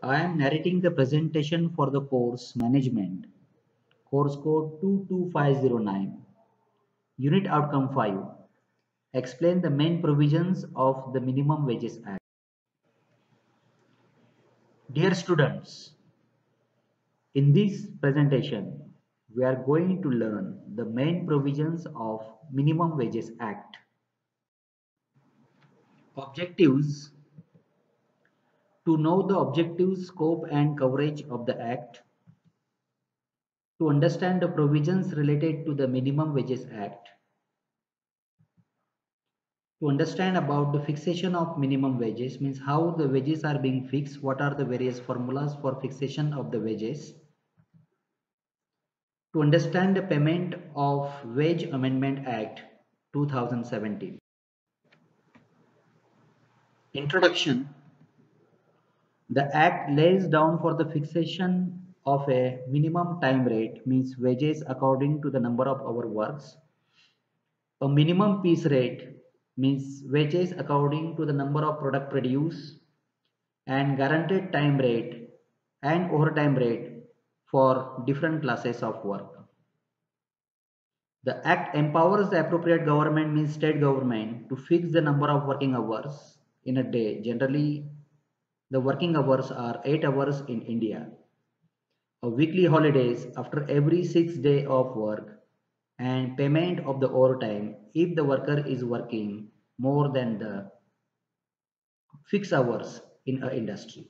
I am narrating the presentation for the course Management, course code 22509, Unit Outcome 5. Explain the main provisions of the Minimum Wages Act. Dear students, in this presentation, we are going to learn the main provisions of Minimum Wages Act. Objectives: to know the objectives, scope and coverage of the Act, to understand the provisions related to the Minimum Wages Act, to understand about the fixation of minimum wages, means how the wages are being fixed, what are the various formulas for fixation of the wages, to understand the payment of Wage Amendment Act 2017. Introduction. The Act lays down for the fixation of a minimum time rate, means wages according to the number of hour works. A minimum piece rate means wages according to the number of product produced, and guaranteed time rate and overtime rate for different classes of work. The Act empowers the appropriate government, means state government, to fix the number of working hours in a day. Generally, the working hours are 8 hours in India. A weekly holidays after every 6 days of work, and payment of the overtime if the worker is working more than the fixed hours in a industry.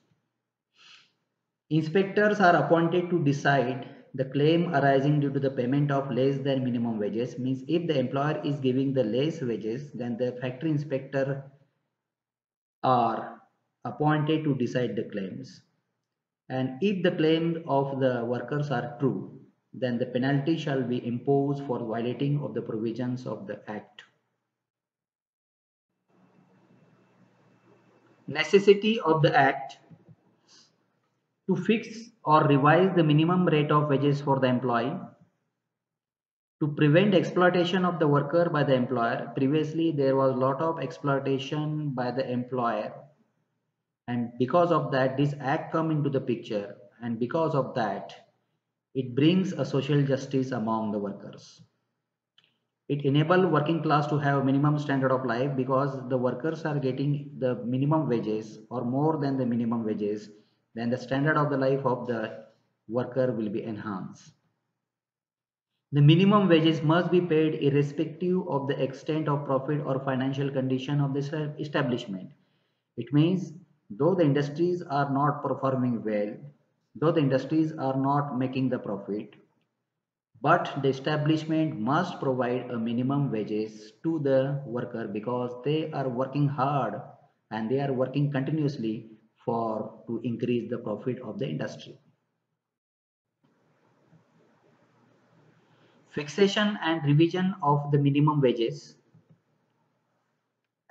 Inspectors are appointed to decide the claim arising due to the payment of less than minimum wages, means if the employer is giving the less wages, then the factory inspector are appointed to decide the claims. And if the claims of the workers are true, then the penalty shall be imposed for violating of the provisions of the Act. Necessity of the Act: to fix or revise the minimum rate of wages for the employee, to prevent exploitation of the worker by the employer. Previously, there was a lot of exploitation by the employer, and because of that, this act come into the picture, and because of that, it brings a social justice among the workers. It enable working class to have minimum standard of life, because the workers are getting the minimum wages or more than the minimum wages, then the standard of the life of the worker will be enhanced. The minimum wages must be paid irrespective of the extent of profit or financial condition of the establishment. It means though the industries are not performing well, though the industries are not making the profit, but the establishment must provide a minimum wages to the worker, because they are working hard and they are working continuously for to increase the profit of the industry. Fixation and revision of the minimum wages.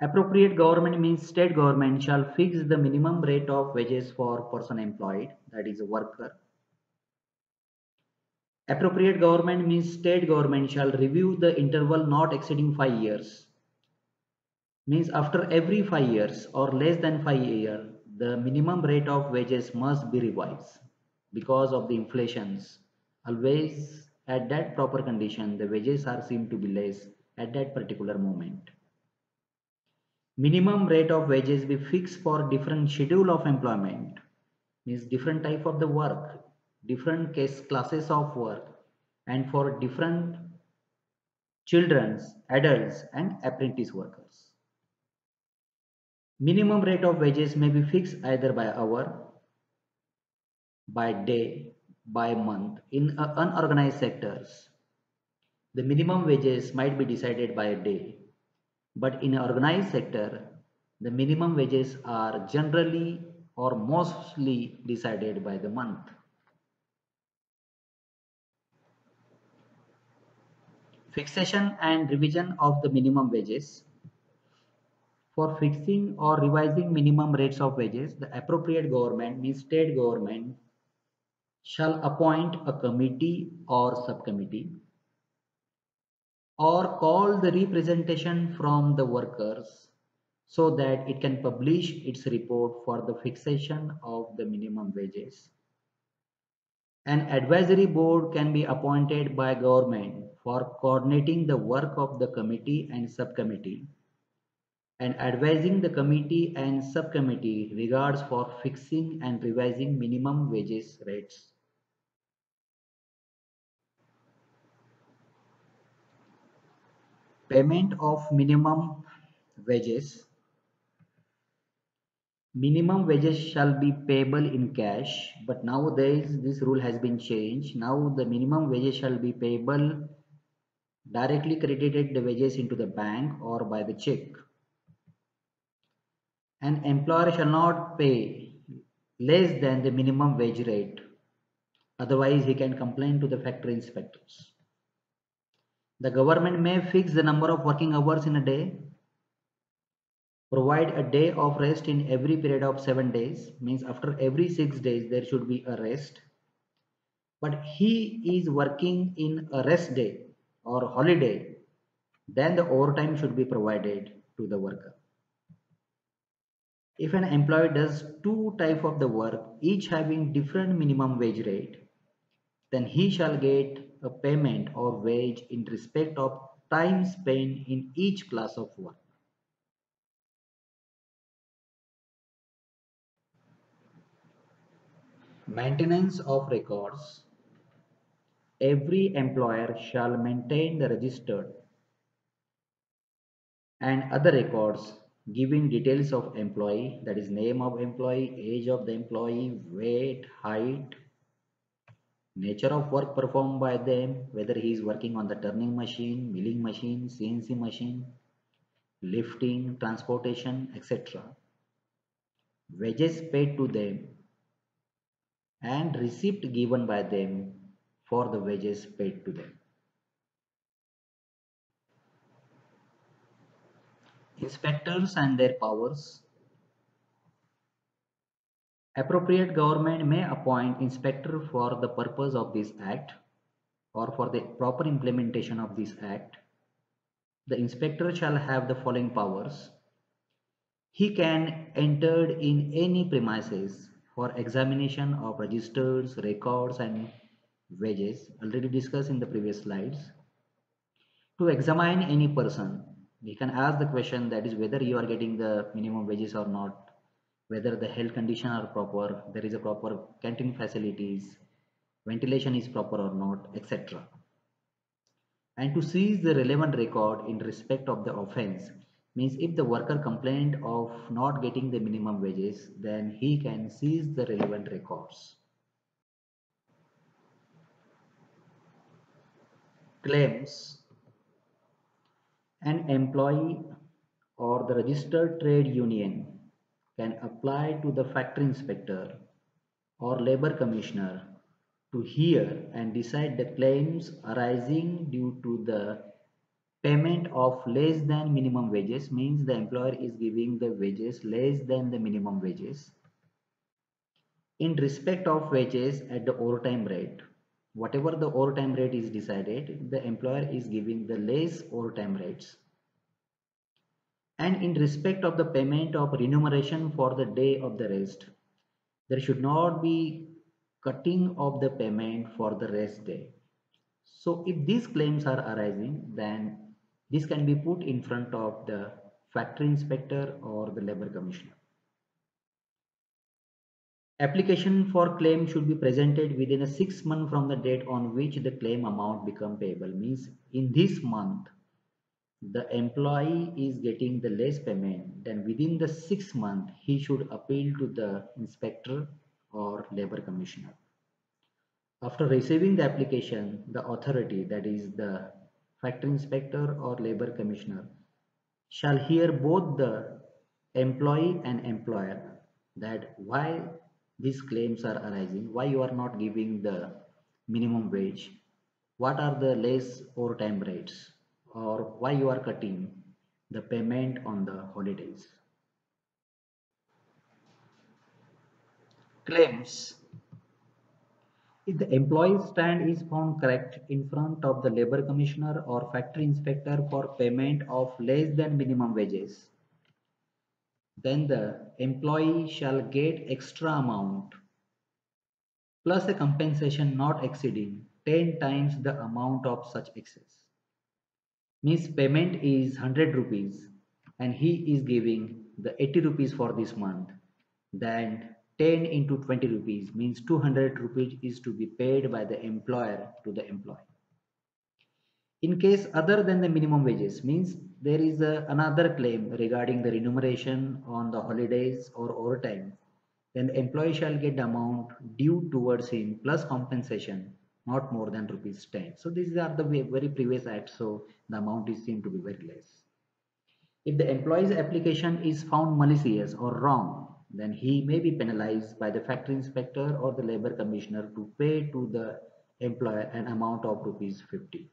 Appropriate government means state government shall fix the minimum rate of wages for person employed, that is a worker. Appropriate government means state government shall review the interval not exceeding 5 years. Means after every 5 years or less than 5 years, the minimum rate of wages must be revised because of the inflations. Always at that proper condition, the wages are seem to be less at that particular moment. Minimum rate of wages be fixed for different schedule of employment, means different type of the work, different classes of work, and for different children's, adults and apprentice workers. Minimum rate of wages may be fixed either by hour, by day, by month. In unorganized sectors, the minimum wages might be decided by a day, but in an organized sector, the minimum wages are generally or mostly decided by the month. Fixation and revision of the minimum wages. For fixing or revising minimum rates of wages, the appropriate government, means state government, shall appoint a committee or subcommittee, or call the representation from the workers so that it can publish its report for the fixation of the minimum wages. An advisory board can be appointed by government for coordinating the work of the committee and subcommittee and advising the committee and subcommittee regards for fixing and revising minimum wages rates. Payment of minimum wages. Minimum wages shall be payable in cash, but nowadays this rule has been changed. Now the minimum wages shall be payable directly credited the wages into the bank or by the check. An employer shall not pay less than the minimum wage rate. Otherwise, he can complain to the factory inspectors. The government may fix the number of working hours in a day, provide a day of rest in every period of 7 days, means after every 6 days there should be a rest. But he is working in a rest day or holiday, then the overtime should be provided to the worker. If an employee does two type of the work, each having different minimum wage rate, then he shall get a payment or wage in respect of time spent in each class of work. Maintenance of records. Every employer shall maintain the registered and other records giving details of employee, that is name of employee, age of the employee, weight, height, nature of work performed by them, whether he is working on the turning machine, milling machine, CNC machine, lifting, transportation, etc. Wages paid to them and receipt given by them for the wages paid to them. Inspectors and their powers. Appropriate government may appoint inspector for the purpose of this act or for the proper implementation of this act. The inspector shall have the following powers. He can enter in any premises for examination of registers, records and wages, already discussed in the previous slides. To examine any person, we can ask the question, that is whether you are getting the minimum wages or not, whether the health condition are proper, there is a proper canteen facilities, ventilation is proper or not, etc. And to seize the relevant record in respect of the offense, means if the worker complained of not getting the minimum wages, then he can seize the relevant records. Claims. An employee or the registered trade union can apply to the factory inspector or labor commissioner to hear and decide the claims arising due to the payment of less than minimum wages, means the employer is giving the wages less than the minimum wages. In respect of wages at the overtime rate, whatever the overtime rate is decided, the employer is giving the less overtime rates. And in respect of the payment of remuneration for the day of the rest, there should not be cutting of the payment for the rest day. So if these claims are arising, then this can be put in front of the factory inspector or the labor commissioner. Application for claim should be presented within a 6 months from the date on which the claim amount become payable. Means in this month the employee is getting the less payment, then within the 6 months he should appeal to the inspector or labor commissioner. After receiving the application, the authority, that is the factory inspector or labor commissioner, shall hear both the employee and employer that why these claims are arising, why you are not giving the minimum wage, what are the less overtime rates, or why you are cutting the payment on the holidays. Claims. If the employee's stand is found correct in front of the labor commissioner or factory inspector for payment of less than minimum wages, then the employee shall get extra amount plus a compensation not exceeding 10 times the amount of such excess. Means payment is 100 rupees and he is giving the 80 rupees for this month. Then 10 into 20 rupees means 200 rupees is to be paid by the employer to the employee. In case other than the minimum wages means there is another claim regarding the remuneration on the holidays or overtime, then the employee shall get the amount due towards him plus compensation not more than rupees 10. So these are the very previous acts, so the amount is seen to be very less. If the employee's application is found malicious or wrong, then he may be penalized by the factory inspector or the labor commissioner to pay to the employer an amount of rupees 50.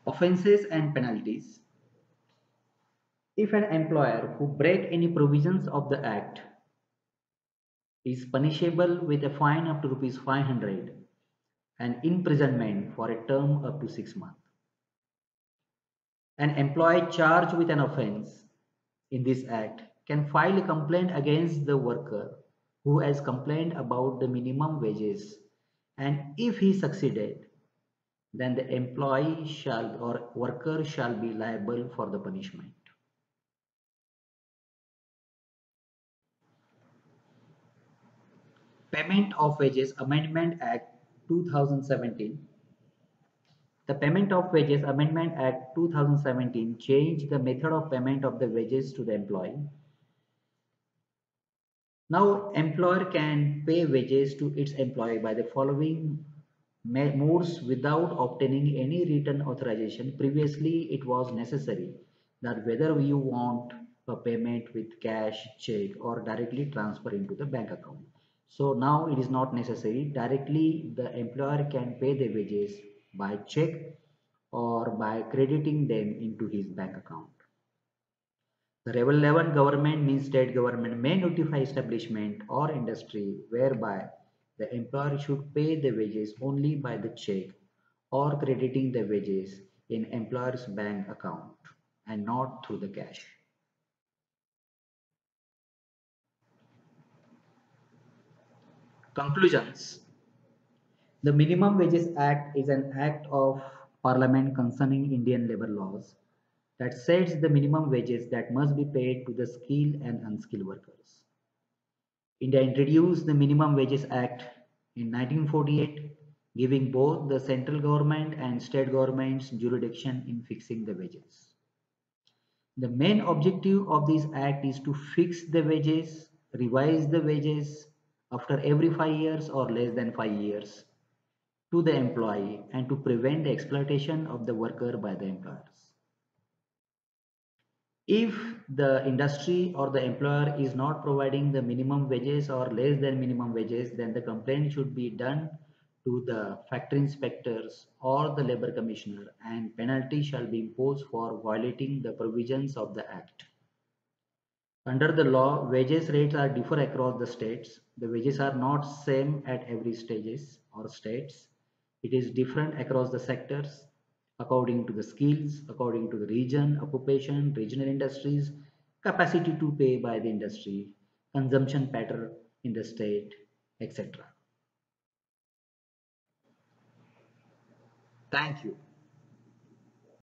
Offences and penalties. If an employer who break any provisions of the act is punishable with a fine up to rupees 500 and imprisonment for a term up to 6 months. An employee charged with an offence in this act can file a complaint against the worker who has complained about the minimum wages, and if he succeeded, then the employee shall or worker shall be liable for the punishment. Payment of Wages Amendment Act 2017. The Payment of Wages Amendment Act 2017 changed the method of payment of the wages to the employee. Now, employer can pay wages to its employee by the following modes without obtaining any written authorization. Previously, it was necessary that whether you want a payment with cash, check, or directly transfer into the bank account. So now it is not necessary. Directly, the employer can pay the wages by check or by crediting them into his bank account. The relevant government means state government may notify establishment or industry whereby the employer should pay the wages only by the check or crediting the wages in employer's bank account and not through the cash. Conclusions. The Minimum Wages Act is an act of Parliament concerning Indian labor laws that sets the minimum wages that must be paid to the skilled and unskilled workers. India introduced the Minimum Wages Act in 1948, giving both the central government and state governments jurisdiction in fixing the wages. The main objective of this act is to fix the wages, revise the wages after every 5 years or less than 5 years to the employee and to prevent the exploitation of the worker by the employers. If the industry or the employer is not providing the minimum wages or less than minimum wages, then the complaint should be done to the factory inspectors or the labor commissioner, and penalty shall be imposed for violating the provisions of the act. Under the law, wages rates are differ across the states. The wages are not same at every stages or states. It is different across the sectors according to the skills, according to the region, occupation, regional industries, capacity to pay by the industry, consumption pattern in the state, etc. Thank you.